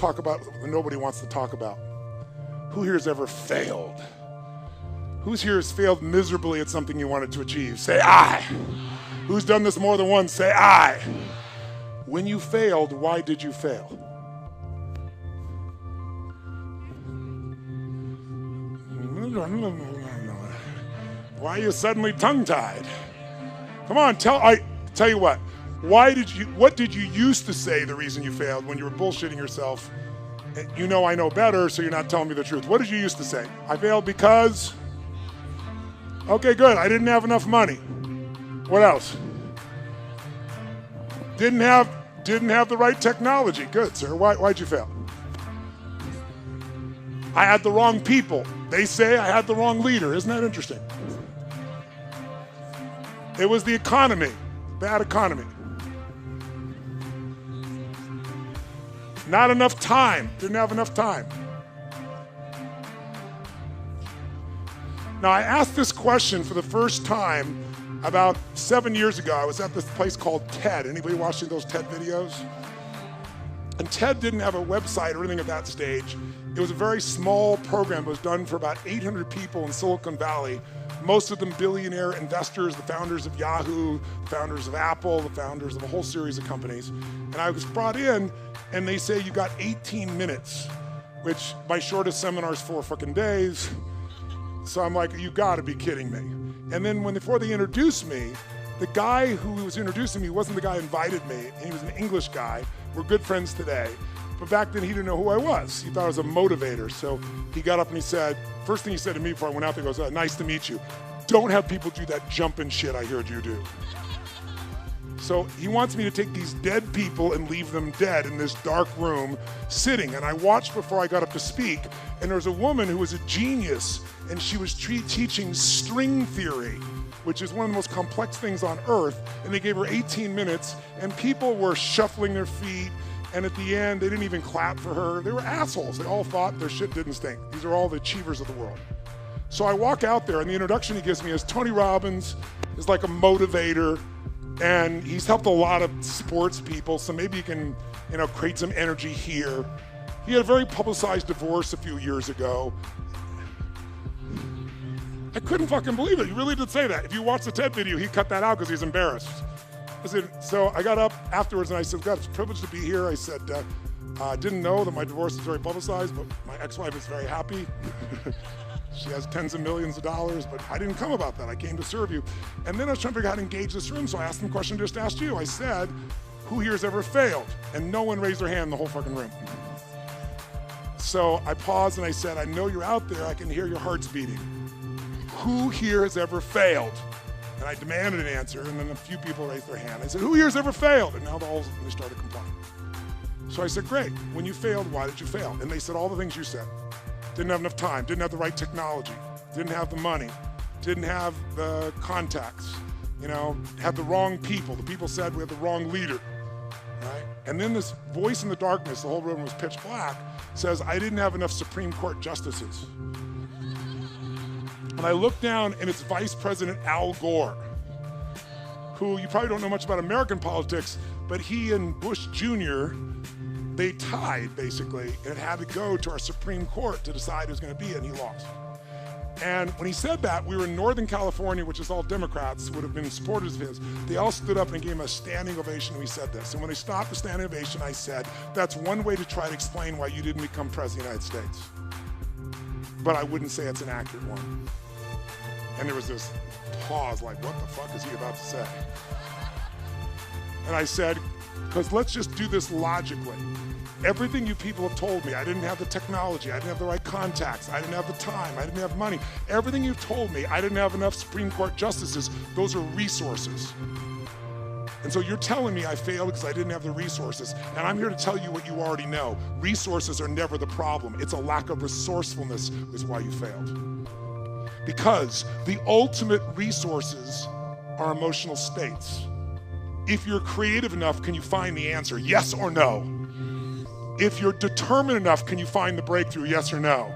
talk about what nobody wants to talk about. Who here has ever failed? Who's here has failed miserably at something you wanted to achieve? Say I. Who's done this more than once? Say I. When you failed, why did you fail? Why are you suddenly tongue-tied? Come on, tell you what. What did you used to say the reason you failed when you were bullshitting yourself? You know I know better, so you're not telling me the truth. What did you used to say? I failed because... Okay, good. I didn't have enough money. What else? Didn't have the right technology. Good, sir. Why'd you fail? I had the wrong people. They say I had the wrong leader. Isn't that interesting? It was the economy. Bad economy. Not enough time. Didn't have enough time. Now, I asked this question for the first time about 7 years ago. I was at this place called TED. Anybody watching those TED videos? And TED didn't have a website or anything at that stage. It was a very small program. It was done for about 800 people in Silicon Valley, most of them billionaire investors, the founders of Yahoo, the founders of Apple, the founders of a whole series of companies. And I was brought in, and they say you got 18 minutes, which my shortest seminar is 4 fucking days. So I'm like, you gotta be kidding me. And then before they introduced me, the guy who was introducing me wasn't the guy who invited me. He was an English guy. We're good friends today. But back then he didn't know who I was. He thought I was a motivator. So he got up and he said, first thing he said to me before I went out there, he goes, nice to meet you. Don't have people do that jumping shit I heard you do. So he wants me to take these dead people and leave them dead in this dark room sitting. And I watched before I got up to speak, and there was a woman who was a genius, and she was teaching string theory, which is one of the most complex things on earth. And they gave her 18 minutes, and people were shuffling their feet. And at the end, they didn't even clap for her. They were assholes. They all thought their shit didn't stink. These are all the achievers of the world. So I walk out there, and the introduction he gives me is Tony Robbins is like a motivator, and he's helped a lot of sports people, so maybe you can, create some energy here. He had a very publicized divorce a few years ago. I couldn't fucking believe it. He really did say that. If you watch the TED video, he cut that out because he's embarrassed. So I got up afterwards and I said, God, it's a privilege to be here. I said, I didn't know that my divorce is very publicized, but my ex-wife is very happy. She has tens of millions of dollars, but I didn't come about that. I came to serve you. And then I was trying to figure out how to engage this room, so I asked them a question I just asked you. I said, who here has ever failed? And no one raised their hand in the whole fucking room. So I paused and I said, I know you're out there. I can hear your hearts beating. Who here has ever failed? And I demanded an answer, and then a few people raised their hand. I said, who here has ever failed? And now they started complying. So I said, great. When you failed, why did you fail? And they said all the things you said. Didn't have enough time, didn't have the right technology, didn't have the money, didn't have the contacts, had the wrong people. The people said we had the wrong leader, right? And then this voice in the darkness, the whole room was pitch black, says, I didn't have enough Supreme Court justices. And I look down and it's Vice President Al Gore, who you probably don't know much about American politics, but he and Bush Jr., they tied, basically, and it had to go to our Supreme Court to decide who's going to be it, and he lost. And when he said that, we were in Northern California, which is all Democrats, would have been supporters of his. They all stood up and gave him a standing ovation when he said this. And when they stopped the standing ovation, I said, that's one way to try to explain why you didn't become president of the United States. But I wouldn't say it's an accurate one. And there was this pause, like, what the fuck is he about to say? And I said, because let's just do this logically. Everything you people have told me, I didn't have the technology, I didn't have the right contacts, I didn't have the time, I didn't have money. Everything you've told me, I didn't have enough Supreme Court justices, those are resources. And so you're telling me I failed because I didn't have the resources. And I'm here to tell you what you already know. Resources are never the problem. It's a lack of resourcefulness is why you failed. Because the ultimate resources are emotional states. If you're creative enough, can you find the answer? Yes or no? If you're determined enough, can you find the breakthrough? Yes or no?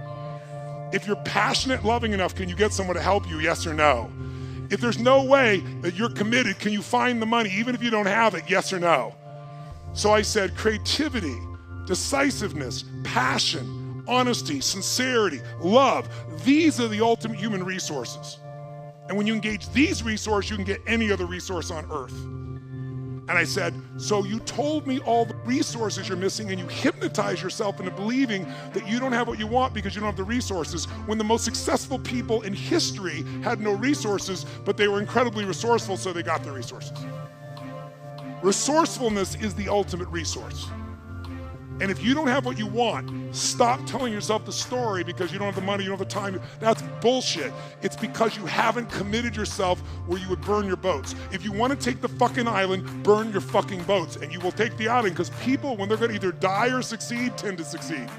If you're passionate, loving enough, can you get someone to help you? Yes or no? If there's no way that you're committed, can you find the money even if you don't have it? Yes or no? So I said creativity, decisiveness, passion, honesty, sincerity, love. These are the ultimate human resources. And when you engage these resources, you can get any other resource on earth. And I said, so you told me all the resources you're missing and you hypnotize yourself into believing that you don't have what you want because you don't have the resources, when the most successful people in history had no resources, but they were incredibly resourceful, so they got the resources. Resourcefulness is the ultimate resource. And if you don't have what you want, stop telling yourself the story because you don't have the money, you don't have the time. That's bullshit. It's because you haven't committed yourself where you would burn your boats. If you want to take the fucking island, burn your fucking boats, and you will take the island, because people, when they're going to either die or succeed, tend to succeed.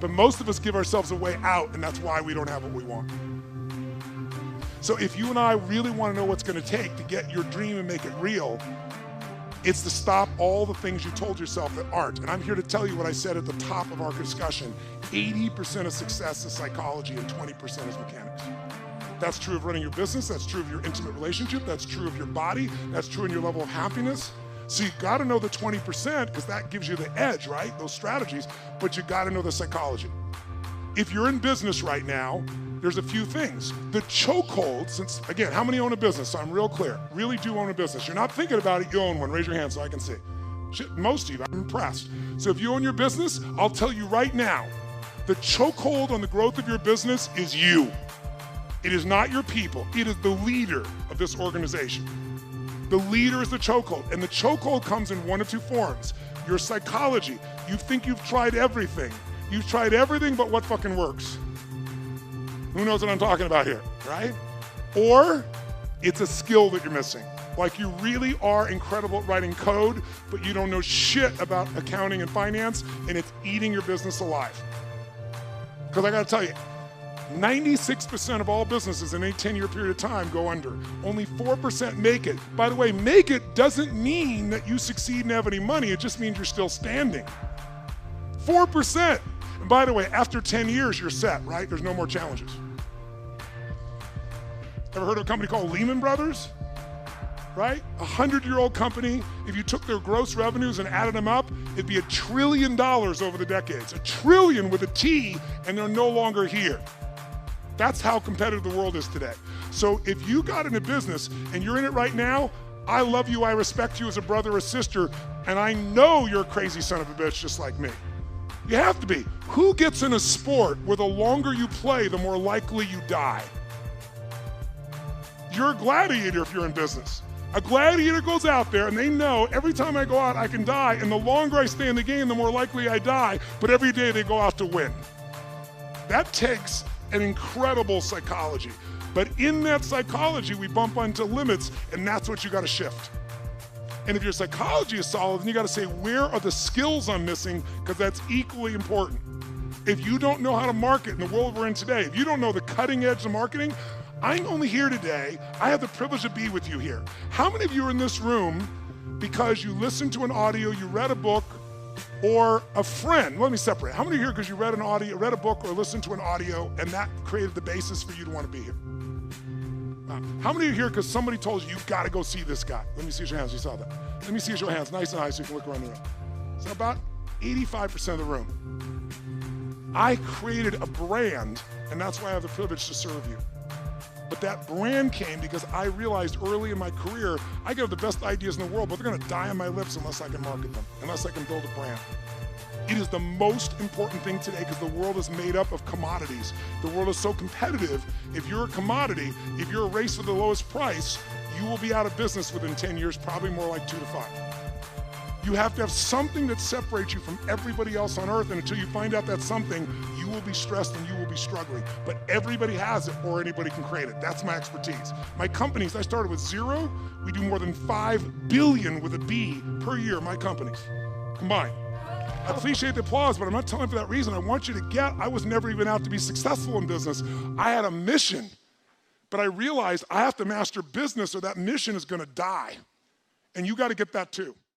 But most of us give ourselves a way out, and that's why we don't have what we want. So if you and I really want to know what's going to take to get your dream and make it real, it's to stop all the things you told yourself that aren't. And I'm here to tell you what I said at the top of our discussion. 80% of success is psychology and 20% is mechanics. That's true of running your business. That's true of your intimate relationship. That's true of your body. That's true in your level of happiness. So you gotta know the 20% because that gives you the edge, right? Those strategies, but you gotta know the psychology. If you're in business right now, there's a few things. The chokehold, since, again, how many own a business? So I'm real clear, really do own a business. You're not thinking about it, you own one. Raise your hand so I can see. Shit, most of you, I'm impressed. So if you own your business, I'll tell you right now, the chokehold on the growth of your business is you. It is not your people. It is the leader of this organization. The leader is the chokehold, and the chokehold comes in one of two forms. Your psychology. You think you've tried everything. You've tried everything but what fucking works. Who knows what I'm talking about here, right? Or it's a skill that you're missing. Like you really are incredible at writing code, but you don't know shit about accounting and finance, and it's eating your business alive. Because I gotta tell you, 96% of all businesses in a 10-year period of time go under. Only 4% make it. By the way, make it doesn't mean that you succeed and have any money, it just means you're still standing. 4%. And by the way, after 10 years, you're set, right? There's no more challenges. Ever heard of a company called Lehman Brothers? Right? 100-year-old company. If you took their gross revenues and added them up, it'd be $1 trillion over the decades. $1 trillion with a T, and they're no longer here. That's how competitive the world is today. So if you got in a business and you're in it right now, I love you, I respect you as a brother or sister, and I know you're a crazy son of a bitch just like me. You have to be. Who gets in a sport where the longer you play, the more likely you die? You're a gladiator if you're in business. A gladiator goes out there and they know every time I go out, I can die, and the longer I stay in the game, the more likely I die, but every day they go out to win. That takes an incredible psychology. But in that psychology, we bump onto limits, and that's what you gotta shift. And if your psychology is solid, then you gotta say, where are the skills I'm missing? Because that's equally important. If you don't know how to market in the world we're in today, if you don't know the cutting edge of marketing, I'm only here today, I have the privilege to be with you here. How many of you are in this room because you listened to an audio, you read a book, or a friend? Let me separate. How many are here because you read an audio, read a book, or listened to an audio, and that created the basis for you to want to be here? How many are here because somebody told you, you've got to go see this guy? Let me see your hands, you saw that. Let me see your hands, nice and high so you can look around the room. So about 85% of the room. I created a brand, and that's why I have the privilege to serve you. But that brand came because I realized early in my career, I could have the best ideas in the world, but they're gonna die on my lips unless I can market them, unless I can build a brand. It is the most important thing today because the world is made up of commodities. The world is so competitive. If you're a commodity, if you're a race for the lowest price, you will be out of business within 10 years, probably more like 2 to 5. You have to have something that separates you from everybody else on earth, and until you find out that something, you will be stressed and you will be struggling. But everybody has it or anybody can create it. That's my expertise. My companies, I started with 0. We do more than 5 billion with a B per year, my companies, combined. I appreciate the applause, but I'm not telling you for that reason. I want you to get, I was never even out to be successful in business. I had a mission, but I realized I have to master business or that mission is gonna die. And you gotta get that too.